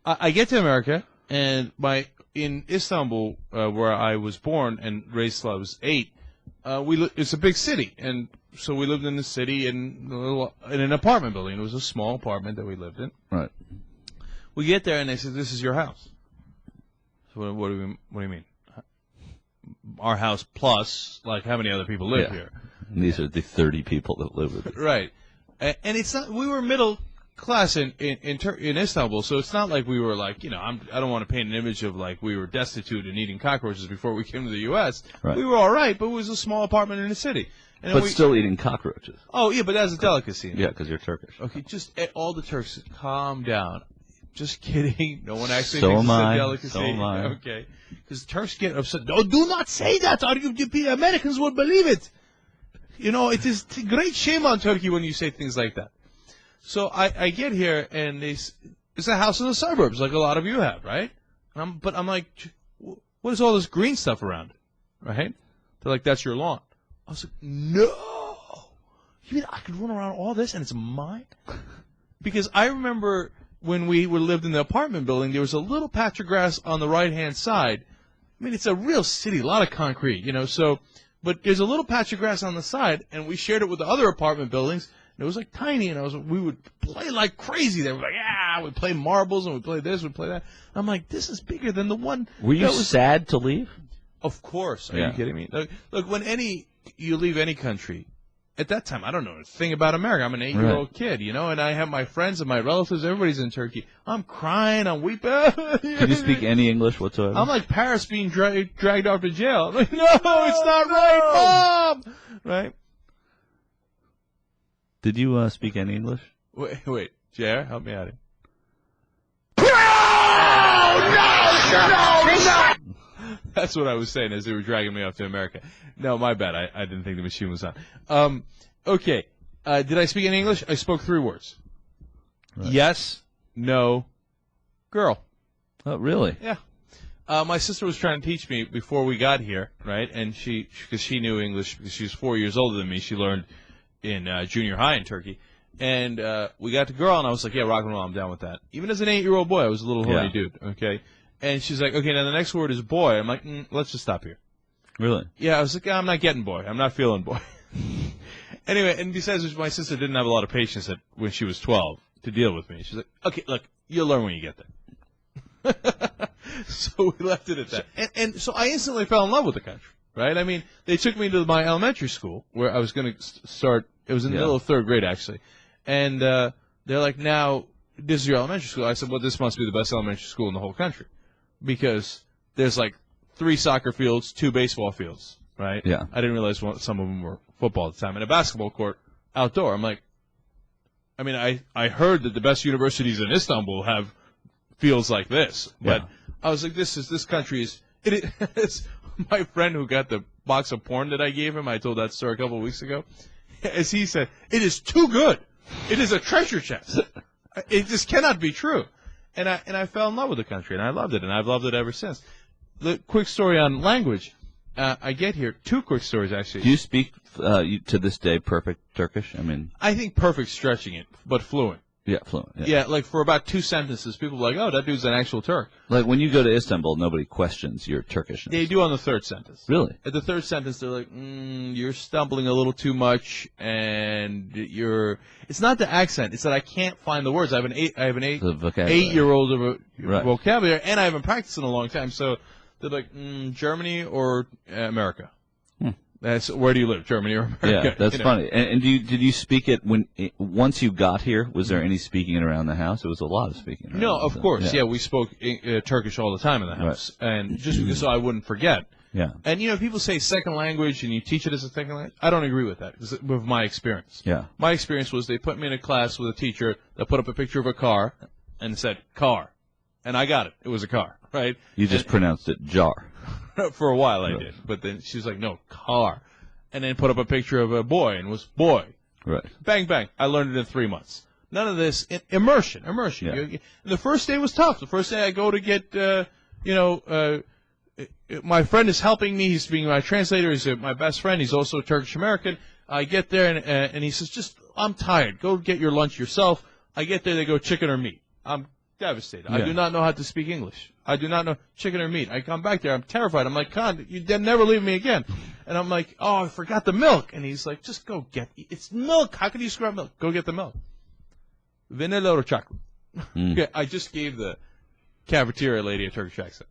I get to America, and in Istanbul, where I was born and raised till I was 8, it's a big city, and so we lived in the city in an apartment building. It was a small apartment that we lived in. Right. We get there, and they said, "This is your house." So what do you mean? Our house plus, like, how many other people live here? And these are the 30 people that live with us. Right. And it's not. We were middle class in Istanbul, so it's not like we were like, I don't want to paint an image of like we were destitute and eating cockroaches before we came to the U.S. Right. We were all right, but it was a small apartment in the city. And but still eating cockroaches. Oh, yeah, but that's a delicacy. Yeah, because you're Turkish. Okay, just all the Turks, calm down. Just kidding. No one actually so thinks it's a delicacy. So am I. Okay. Because Turks get upset. No, do not say that. Americans would believe it. It is great shame on Turkey when you say things like that. So I get here, and it's a house in the suburbs, like a lot of you have, right? But I'm like, what is all this green stuff around it, right? They're like, that's your lawn. I was like, no. You mean I could run around all this and it's mine? Because I remember when we lived in the apartment building, there was a little patch of grass on the right-hand side. I mean, it's a real city, a lot of concrete, but there's a little patch of grass on the side, and we shared it with the other apartment buildings. It was like tiny, and we would play like crazy. They were like, we'd play marbles, and we'd play this, we'd play that. I'm like, this is bigger than the one. Were you sad to leave? Of course. Are you kidding me? Look, when you leave any country, at that time, I don't know a thing about America. I'm an 8-year-old kid, and I have my friends and my relatives. Everybody's in Turkey. I'm crying. I'm weeping. Can you speak any English whatsoever? I'm like Paris being dragged off to jail. I'm like, no, it's not right, Mom. Right? Did you speak any English? Wait, JR, help me out here. No! That's what I was saying as they were dragging me off to America. No, my bad. I didn't think the machine was on. Okay. Did I speak any English? I spoke 3 words. Right. Yes, no, girl. Oh, really? Yeah. My sister was trying to teach me before we got here, right? And because she knew English, because she was 4 years older than me, she learned in junior high in Turkey. And we got to girl, and I was like, yeah, rock and roll, I'm down with that. Even as an 8-year-old boy, I was a little horny dude, okay? And she's like, okay, now the next word is boy. I'm like, let's just stop here. Really? Yeah, I was like, I'm not getting boy. I'm not feeling boy. Anyway, and besides, my sister didn't have a lot of patience when she was 12 to deal with me. She's like, okay, look, you'll learn when you get there. So we left it at that. And so I instantly fell in love with the country, right? I mean, they took me to my elementary school where I was going to start. It was in the middle of 3rd grade, actually. And they're like, now, this is your elementary school. I said, well, this must be the best elementary school in the whole country. Because there's like 3 soccer fields, 2 baseball fields, right? Yeah. I didn't realize some of them were football at the time. And a basketball court outdoor. I'm like, I heard that the best universities in Istanbul have fields like this. But I was like, this country is, it's my friend who got the box of porn that I gave him, I told that story a couple of weeks ago. As he said, it is too good. It is a treasure chest. It just cannot be true. And I fell in love with the country, and I loved it, and I've loved it ever since. The quick story on language. I get here, 2 quick stories, actually. Do you speak, to this day, perfect Turkish? I think perfect stretching it, but fluent. Yeah, fluent. Yeah, like for about 2 sentences, people are like, oh, that dude's an actual Turk. Like when you go to Istanbul, nobody questions your Turkishness. They do on the 3rd sentence. Really? At the 3rd sentence, they're like, you're stumbling a little too much, and it's not the accent. It's that I can't find the words. I have an 8-year-old vocabulary, and I haven't practiced in a long time. So they're like, Germany or America? Where do you live, Germany or America? Yeah, that's funny. And did you speak it once you got here? Was there any speaking it around the house? It was a lot of speaking. No, of course. Yeah, we spoke Turkish all the time in the house, and just because so I wouldn't forget. Yeah. And people say second language, and you teach it as a second language. I don't agree with that with my experience. Yeah. My experience was they put me in a class with a teacher that put up a picture of a car and said car, and I got it. It was a car, right? You just pronounced it jar. For a while I did, but then she was like, no, car. And then put up a picture of a boy, and it was boy. Right. Bang, bang. I learned it in 3 months. None of this. Immersion. Yeah. The first day was tough. The first day I go to get, my friend is helping me. He's being my translator. He's my best friend. He's also Turkish-American. I get there, and he says, I'm tired. Go get your lunch yourself. I get there, they go chicken or meat. I'm devastated. Yeah. I do not know how to speak English. I do not know chicken or meat. I come back there. I'm terrified. I'm like, Khan, you never leave me again. And I'm like, oh, I forgot the milk. And he's like, just go get it. It's milk. How can you screw up milk? Go get the milk. Vanilla or chocolate? Okay, I just gave the cafeteria lady a Turkish accent.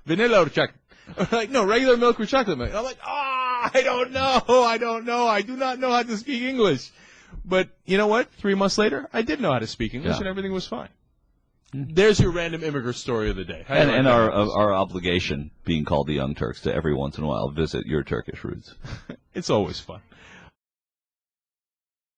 Vanilla or chocolate? I'm like, no, regular milk or chocolate milk. I'm like, I don't know. I do not know how to speak English. But you know what? 3 months later, I did know how to speak English, and everything was fine. There's your random immigrant story of the day. And our obligation, being called the Young Turks, to every once in a while visit your Turkish roots. It's always fun.